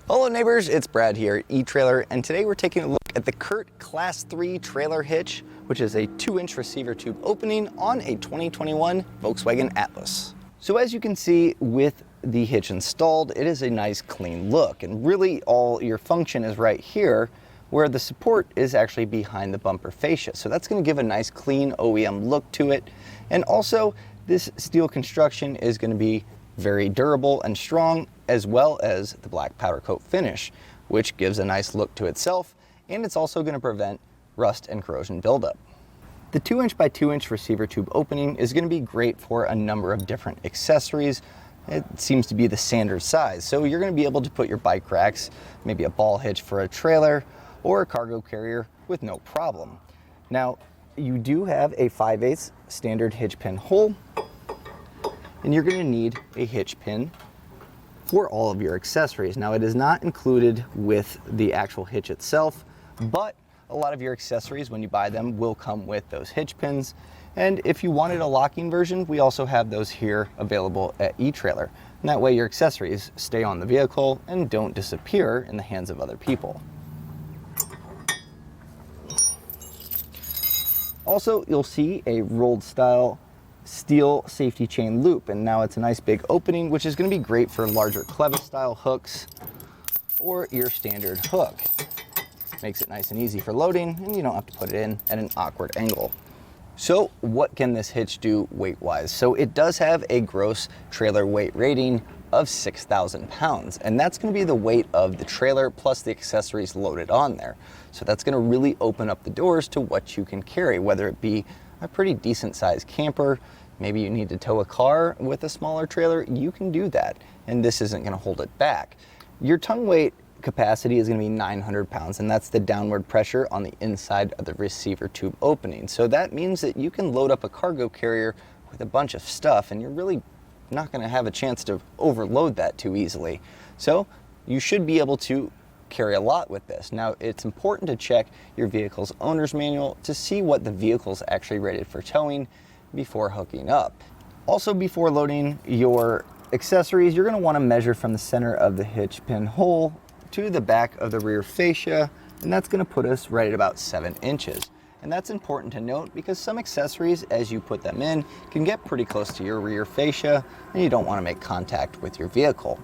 Hello neighbors, it's Brad here at eTrailer, and today we're taking a look at the Curt Class 3 trailer hitch, which is a 2-inch receiver tube opening on a 2021 Volkswagen Atlas. So as you can see with the hitch installed, it is a nice clean look, and really all your function is right here where the support is actually behind the bumper fascia. So that's going to give a nice clean OEM look to it, and also this steel construction is going to be very durable and strong, as well as the black powder coat finish, which gives a nice look to itself, and it's also going to prevent rust and corrosion buildup. The 2-inch by 2-inch receiver tube opening is going to be great for a number of different accessories. It seems to be the standard size, so you're going to be able to put your bike racks, maybe a ball hitch for a trailer, or a cargo carrier with no problem. Now, you do have a 5/8 standard hitch pin hole, and you're going to need a hitch pin for all of your accessories. Now, it is not included with the actual hitch itself, but a lot of your accessories, when you buy them, will come with those hitch pins. And if you wanted a locking version, we also have those here available at eTrailer. And that way your accessories stay on the vehicle and don't disappear in the hands of other people. Also, you'll see a rolled style steel safety chain loop, and now it's a nice big opening, which is going to be great for larger clevis style hooks or your standard hook. Makes it nice and easy for loading, and you don't have to put it in at an awkward angle. So what can this hitch do weight wise? So it does have a gross trailer weight rating of 6,000 pounds, and that's going to be the weight of the trailer plus the accessories loaded on there. So that's going to really open up the doors to what you can carry, whether it be a pretty decent sized camper, maybe you need to tow a car with a smaller trailer, you can do that, and this isn't going to hold it back. Your tongue weight capacity is going to be 900 pounds, and that's the downward pressure on the inside of the receiver tube opening. So that means that you can load up a cargo carrier with a bunch of stuff, and you're really not going to have a chance to overload that too easily. So you should be able to carry a lot with this. Now, it's important to check your vehicle's owner's manual to see what the vehicle's actually rated for towing before hooking up. Also, before loading your accessories, you're going to want to measure from the center of the hitch pin hole to the back of the rear fascia, and that's going to put us right at about 7 inches. And that's important to note because some accessories, as you put them in, can get pretty close to your rear fascia, and you don't want to make contact with your vehicle.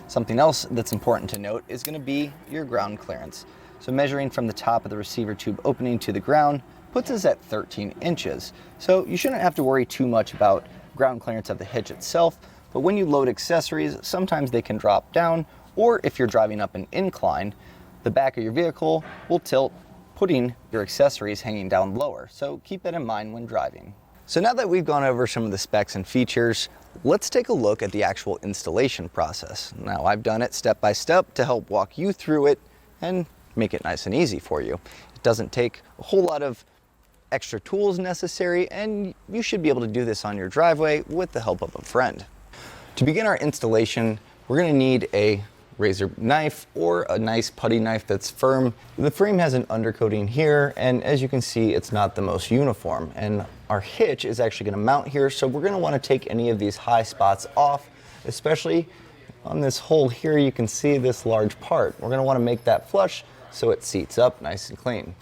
Something else that's important to note is going to be your ground clearance. So measuring from the top of the receiver tube opening to the ground puts us at 13 inches. So you shouldn't have to worry too much about ground clearance of the hitch itself, but when you load accessories, sometimes they can drop down, or if you're driving up an incline, the back of your vehicle will tilt, putting your accessories hanging down lower. So keep that in mind when driving. So now that we've gone over some of the specs and features, let's take a look at the actual installation process. Now, I've done it step by step to help walk you through it and make it nice and easy for you. It doesn't take a whole lot of extra tools necessary, and you should be able to do this on your driveway with the help of a friend. To begin our installation, we're going to need a razor knife or a nice putty knife that's firm. The frame has an undercoating here, and as you can see, it's not the most uniform, and our hitch is actually going to mount here, so we're going to want to take any of these high spots off, especially on this hole here. You can see this large part. We're going to want to make that flush so it seats up nice and clean.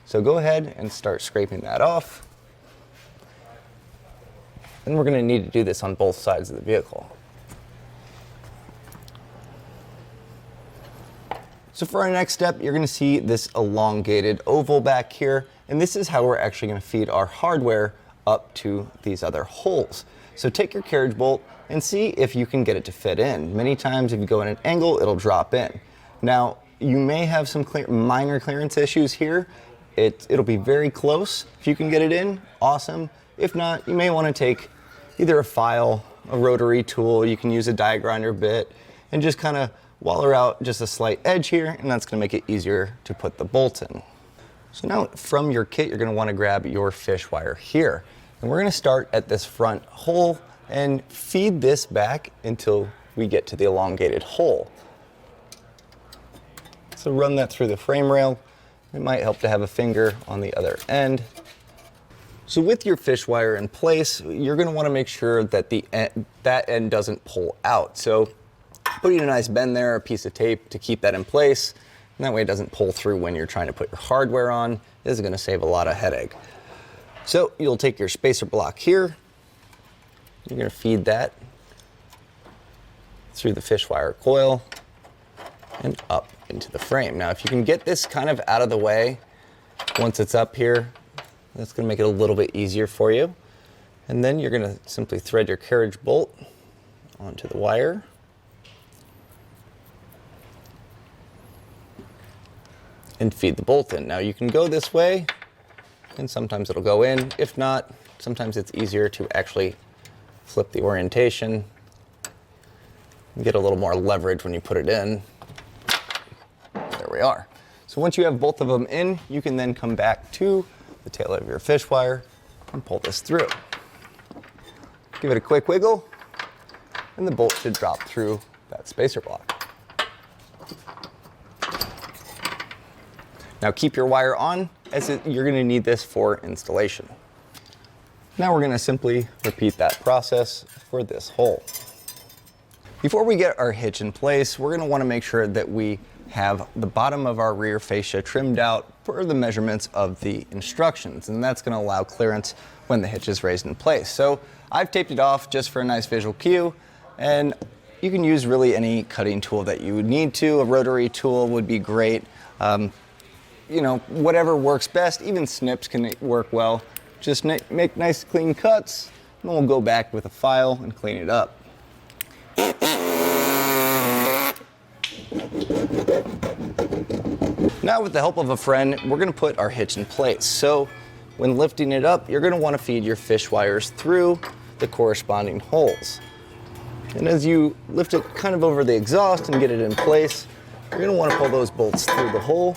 So go ahead and start scraping that off, and we're going to need to do this on both sides of the vehicle. So for our next step, you're going to see this elongated oval back here, and this is how we're actually going to feed our hardware up to these other holes. So take your carriage bolt and see if you can get it to fit in. Many times if you go at an angle, it'll drop in. Now, you may have some minor clearance issues here. It'll be very close. If you can get it in, awesome. If not, you may want to take either a file, a rotary tool, you can use a die grinder bit, and just kind of waller out just a slight edge here, and that's going to make it easier to put the bolt in. So now from your kit, you're going to want to grab your fish wire here, and we're going to start at this front hole and feed this back until we get to the elongated hole. So run that through the frame rail. It might help to have a finger on the other end. So with your fish wire in place, you're going to want to make sure that that end doesn't pull out. So Putting a nice bend there, a piece of tape to keep that in place, and that way it doesn't pull through when you're trying to put your hardware on. This is going to save a lot of headache. So you'll take your spacer block here. You're going to feed that through the fish wire coil and up into the frame. Now, if you can get this kind of out of the way once it's up here, that's going to make it a little bit easier for you. And then you're going to simply thread your carriage bolt onto the wire. And feed the bolt in. Now you can go this way, and sometimes it'll go in. If not, sometimes it's easier to actually flip the orientation and get a little more leverage when you put it in. There we are. So once you have both of them in, you can then come back to the tail of your fish wire and pull this through. Give it a quick wiggle, and the bolt should drop through that spacer block. Now keep your wire on, as you're going to need this for installation. Now we're going to simply repeat that process for this hole. Before we get our hitch in place, we're going to want to make sure that we have the bottom of our rear fascia trimmed out per the measurements of the instructions, and that's going to allow clearance when the hitch is raised in place. So I've taped it off just for a nice visual cue, and you can use really any cutting tool that you would need to. A rotary tool would be great. You know, whatever works best. Even snips can work well. Just make nice clean cuts, and then we'll go back with a file and clean it up. Now with the help of a friend, we're going to put our hitch in place. So when lifting it up, you're going to want to feed your fish wires through the corresponding holes. And as you lift it kind of over the exhaust and get it in place, you're going to want to pull those bolts through the hole.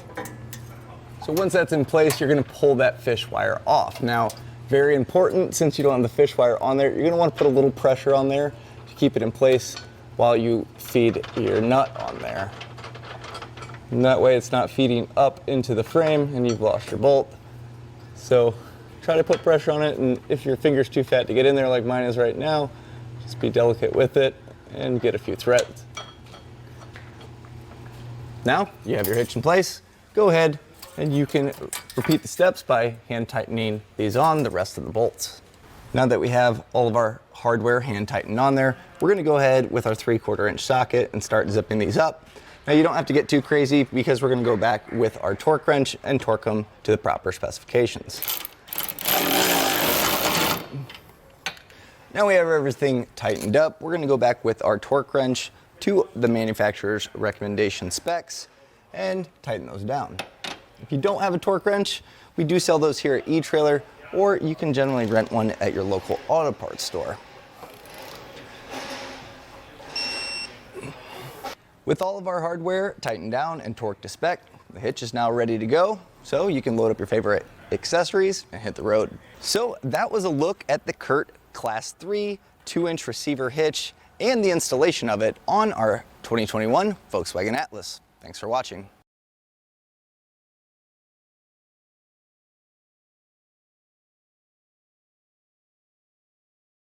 So once that's in place, you're going to pull that fish wire off. Now, very important, since you don't have the fish wire on there, you're going to want to put a little pressure on there to keep it in place while you feed your nut on there. And that way it's not feeding up into the frame and you've lost your bolt. So try to put pressure on it, and if your finger's too fat to get in there like mine is right now, just be delicate with it and get a few threads. Now you have your hitch in place. Go ahead and you can repeat the steps by hand tightening these on the rest of the bolts. Now that we have all of our hardware hand tightened on there, we're going to go ahead with our 3/4 inch socket and start zipping these up. Now you don't have to get too crazy, because we're going to go back with our torque wrench and torque them to the proper specifications. Now we have everything tightened up, we're going to go back with our torque wrench to the manufacturer's recommendation specs and tighten those down. If you don't have a torque wrench, we do sell those here at eTrailer, or you can generally rent one at your local auto parts store. With all of our hardware tightened down and torqued to spec, the hitch is now ready to go, so you can load up your favorite accessories and hit the road. So that was a look at the Curt Class 3 2-inch receiver hitch and the installation of it on our 2021 Volkswagen Atlas. Thanks for watching.